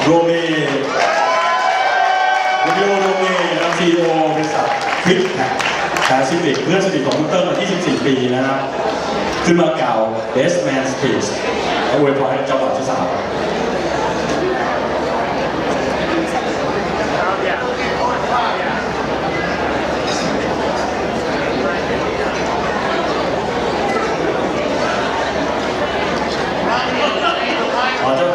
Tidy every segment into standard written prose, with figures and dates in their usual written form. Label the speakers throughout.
Speaker 1: โรเมคุณโยโรเมนะครับ CEO บริษัทควิกแพคแปซิฟิกเพื่อนสนิทของคุณเติ้ลมา 24 ปีนะครับขึ้นมากล่าว Best Man Speech และอวยพรให้เจ้าบ่าวเจ้าสาว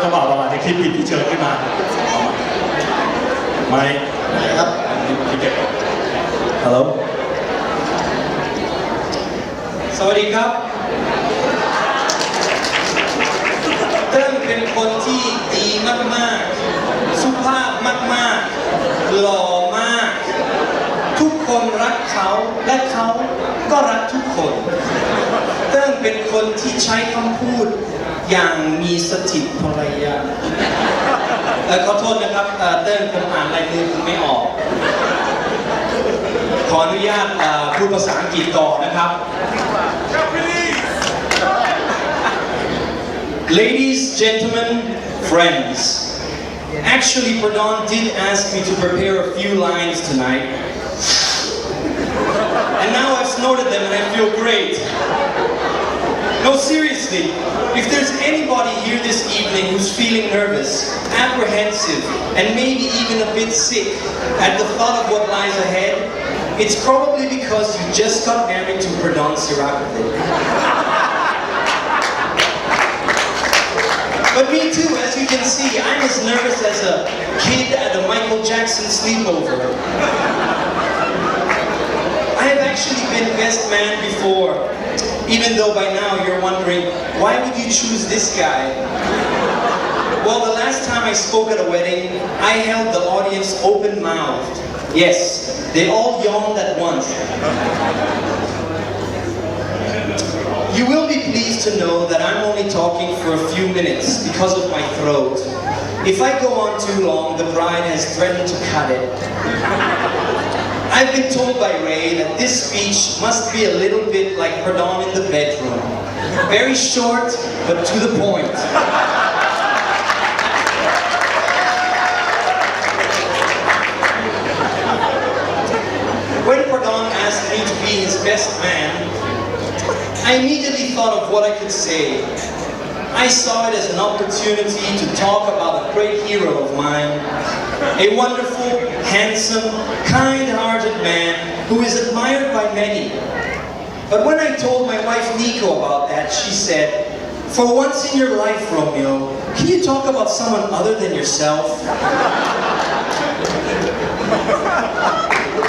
Speaker 1: เจ้าบ่าวประมาณที่คลิปผิดที่เชิญขึ้นมาไม่ครับฮัลโหล
Speaker 2: สวัสดีครับเติ้ลเป็นคนที่ดีมากๆสุภาพมากๆหล่อมากทุกคนรักเขาและเขาก็รักทุกคนเติ้ลเป็นคนที่ใช้คำพูดอย่างมีสติปัญญาขอโทษนะครับเติ้ลผมอ่านลายมือผมไม่ออกขออนุญาตพูดภาษาอังกฤษต่อนะครับ Ladies, gentlemen, friends. Actually, Pradon did ask me to prepare a few lines tonight. And now I've snorted them and I feel great. No, seriously, if there's anybody here this evening who's feeling nervous, apprehensive, and maybe even a bit sick at the thought of what lies ahead, it's probably because you just got married to Pradon Sirakovic. But me too, as you can see, I'm as nervous as a kid at a Michael Jackson sleepover. I have actually been best man before, even though by now you're wondering, why would you choose this guy? Well, the last time I spoke at a wedding, I held the audience open-mouthed. Yes, they all yawned at once. You will be pleased to know that I'm only talking for a few minutes because of my throat. If I go on too long, the bride has threatened to cut it. I've been told by Ray that this speech must be a little bit like Pradon in the bedroom. Very short, but to the point. When Pradon asked me to be his best man, I immediately thought of what I could say. I saw it as an opportunity to talk about a great hero of mine, a wonderful, handsome, kind-hearted man who is admired by many. But when I told my wife Nico about that, she said, "For once in your life, Romeo, can you talk about someone other than yourself?"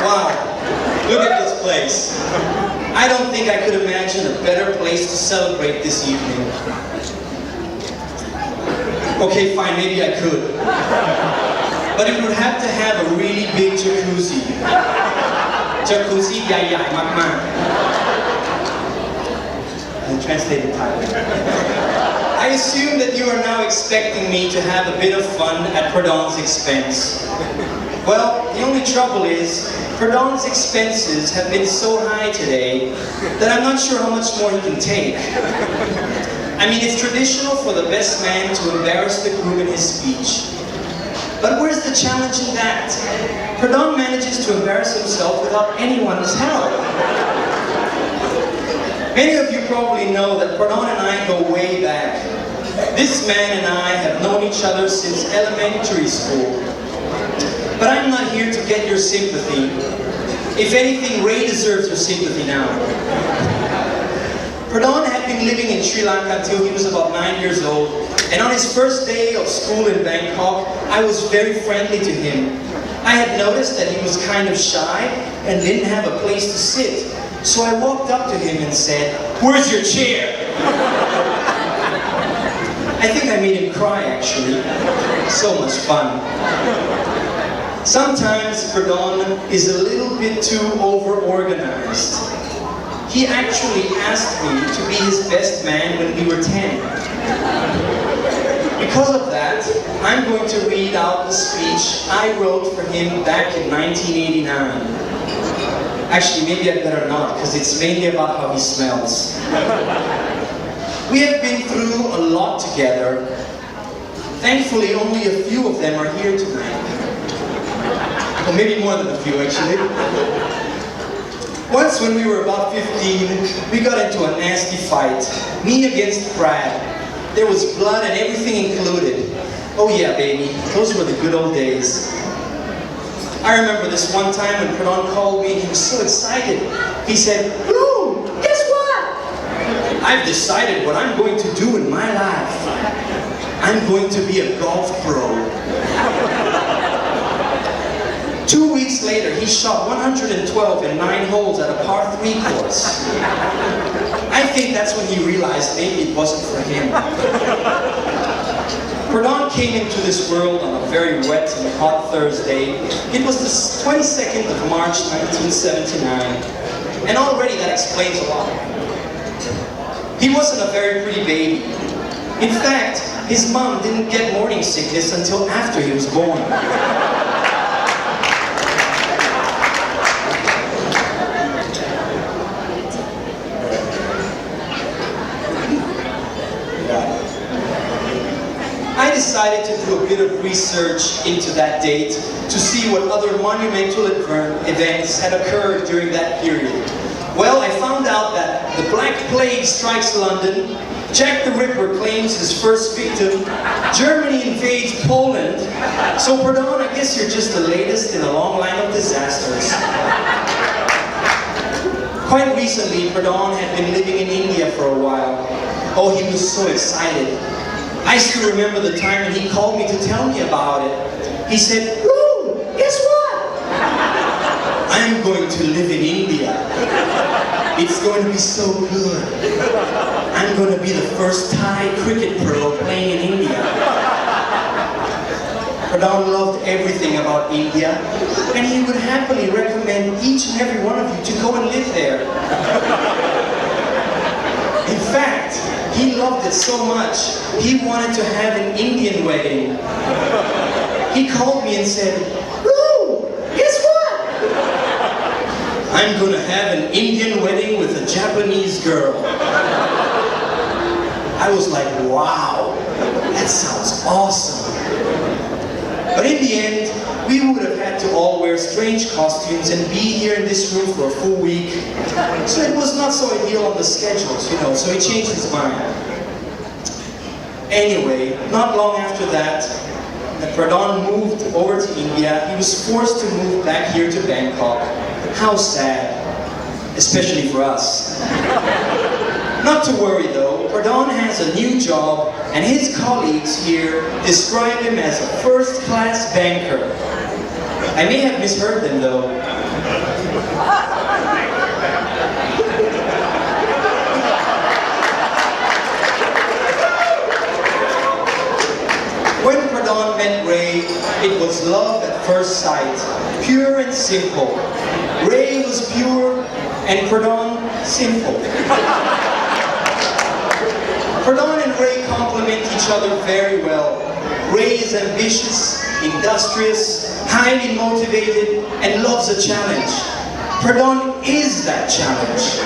Speaker 2: Wow, look at this place. I don't think I could imagine a better place to celebrate this evening. Okay, fine, maybe I could. But it would have to have a really big jacuzzi. Jacuzzi ใหญ่ๆมากๆ I'll translate the title. I assume that you are now expecting me to have a bit of fun at Pradon's expense. Well, the only trouble is, Pradon's expenses have been so high today that I'm not sure how much more he can take. I mean, it's traditional for the best man to embarrass the groom in his speech. But where's the challenge in that? Pradon manages to embarrass himself without anyone's help. Many of you probably know that Pradon and I go way back. This man and I have known each other since elementary school. But I'm not here to get your sympathy. If anything, Ray deserves your sympathy now. Pradon had been living in Sri Lanka until he was about 9 years old, and on his first day of school in Bangkok, I was very friendly to him. I had noticed that he was kind of shy and didn't have a place to sit, so I walked up to him and said, "Where's your chair?" I think I made him cry, actually. So much fun. Sometimes Pradon is a little bit too over-organized. He actually asked me to be his best man when we were 10. Because of that, I'm going to read out the speech I wrote for him back in 1989. Actually, maybe I better not, because it's mainly about how he smells. We have been through a lot together. Thankfully, only a few of them are here tonight. Or maybe more than a few, actually. Once when we were about 15, we got into a nasty fight. Me against Brad. There was blood and everything included. Oh yeah, baby, those were the good old days. I remember this one time when Pradon called me and he was so excited. He said, "Boom, guess what? I've decided what I'm going to do in my life. I'm going to be a golf pro." 2 weeks later, he shot 112 in 9 holes at a par 3 course. I think that's when he realized maybe it wasn't for him. Pradon came into this world on a very wet and hot Thursday. It was the 22nd of March 1979, and already that explains a lot. He wasn't a very pretty baby. In fact, his mom didn't get morning sickness until after he was born. I decided to do a bit of research into that date to see what other monumental events had occurred during that period. Well, I found out that the Black Plague strikes London, Jack the Ripper claims his first victim, Germany invades Poland, so Pradon, I guess you're just the latest in a long line of disasters. Quite recently, Pradon had been living in India for a while. Oh, he was so excited. I still remember the time when he called me to tell me about it. He said, "Boom, guess what? I'm going to live in India. It's going to be so good. I'm going to be the first Thai cricket pro playing in India." Pradon loved everything about India, and he would happily recommend each and every one of you to go and live there. In fact, he loved it so much, he wanted to have an Indian wedding. He called me and said, "Ooh, guess what? I'm gonna have an Indian wedding with a Japanese girl." I was like, wow, that sounds awesome. But in the end, we would have had to all wear strange costumes and be here in this room for a full week. So it was not so ideal on the schedules, you know, so he changed his mind. Anyway, not long after that, Pradon moved over to India. He was forced to move back here to Bangkok. How sad, especially for us. Not to worry though, Pradon has a new job and his colleagues here describe him as a first-class banker. I may have misheard them though. When Pradon met Ray, it was love at first sight, pure and simple. Ray was pure and Pradon simple. Pradon and Ray complement each other very well. Ray is ambitious, industrious, highly motivated, and loves a challenge. Pradon is that challenge.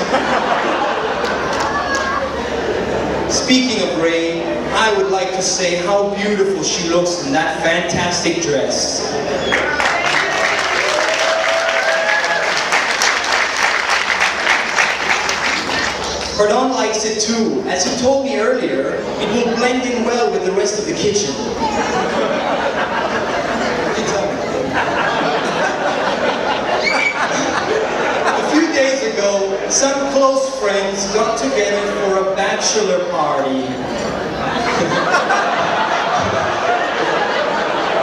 Speaker 2: Speaking of Ray, I would like to say how beautiful she looks in that fantastic dress. Pradon likes it too. As he told me earlier, it will blend in well with the rest of the kitchen. A few days ago, some close friends got together for a bachelor party.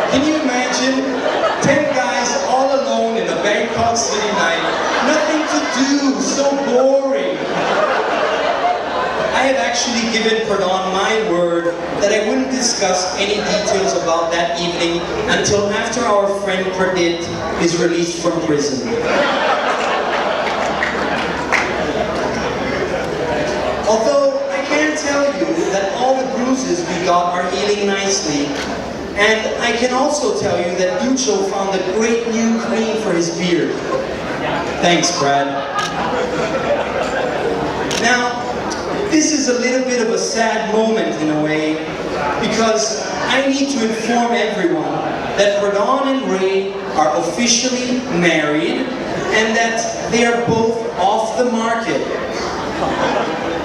Speaker 2: Can you imagine? 10 guys all alone in a Bangkok city night. Nothing to do, so boring. I had actually given Pradon my word that I wouldn't discuss any details about that evening until after our friend Pradon is released from prison. Although I can tell you that all the bruises we got are healing nicely, and I can also tell you that Ducho found a great new cream for his beard. Thanks, Brad. Now, this is a little bit of a sad moment in a way, because I need to inform everyone that Pradon and Ray are officially married and that they are both off the market.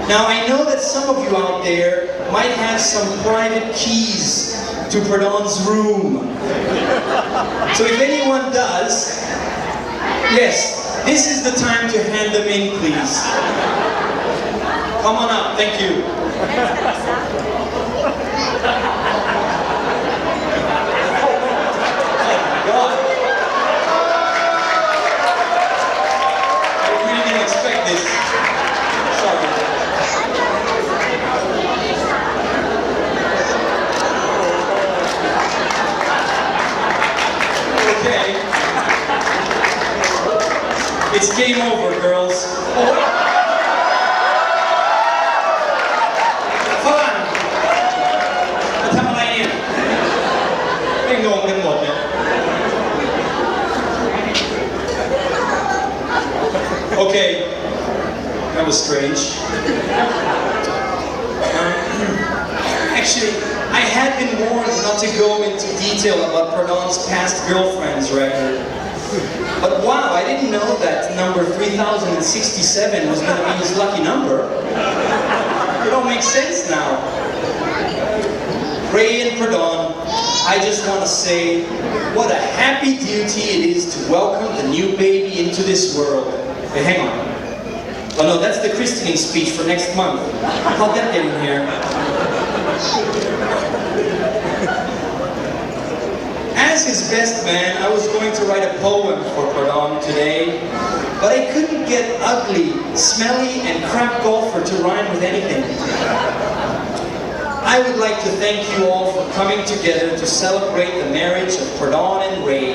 Speaker 2: Now, I know that some of you out there might have some private keys to Pradon's room. So if anyone does, yes, this is the time to hand them in, please. Come on up, thank you. God. I really didn't expect this. Sorry. Okay. It's game over, girls. Fun! จะทำอะไรเนี่ยไม่งงกันหมดเนี่ย Okay, that was strange. Actually, I had been warned not to go into detail about Pradon's past girlfriend's record. But wow, I didn't know that number 3067 was going to be his lucky number. It all makes sense now. Ray and Pradon, I just want to say what a happy duty it is to welcome the new baby into this world. Hey, hang on. Oh no, that's the christening speech for next month. How'd that get in here? As his best man, I was going to write a poem for Pradon today, but I couldn't get ugly, smelly, and crap golfer to rhyme with anything. I would like to thank you all for coming together to celebrate the marriage of Pradon and Ray.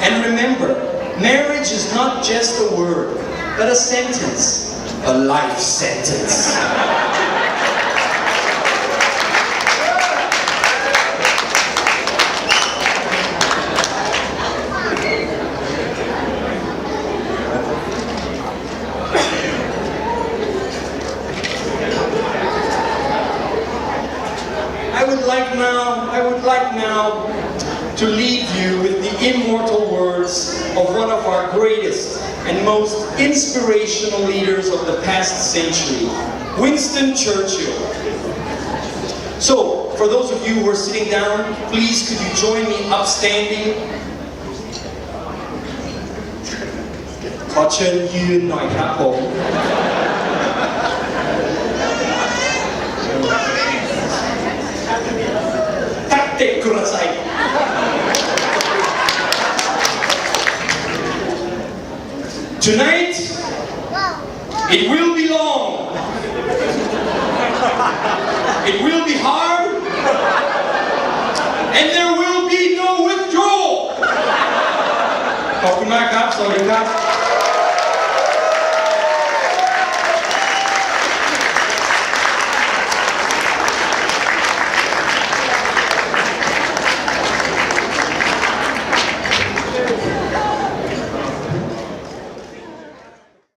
Speaker 2: And remember, marriage is not just a word, but a sentence, a life sentence. I would like now to leave you with the immortal words of one of our greatest and most inspirational leaders of the past century, Winston Churchill. So, for those of you who are sitting down, please could you join me upstanding? ขอเชิญยืนหน่อยครับผม Tonight, it will be long. It will be hard. And there will be no withdrawal. ขอบคุณมากครับ สวัสดีครับ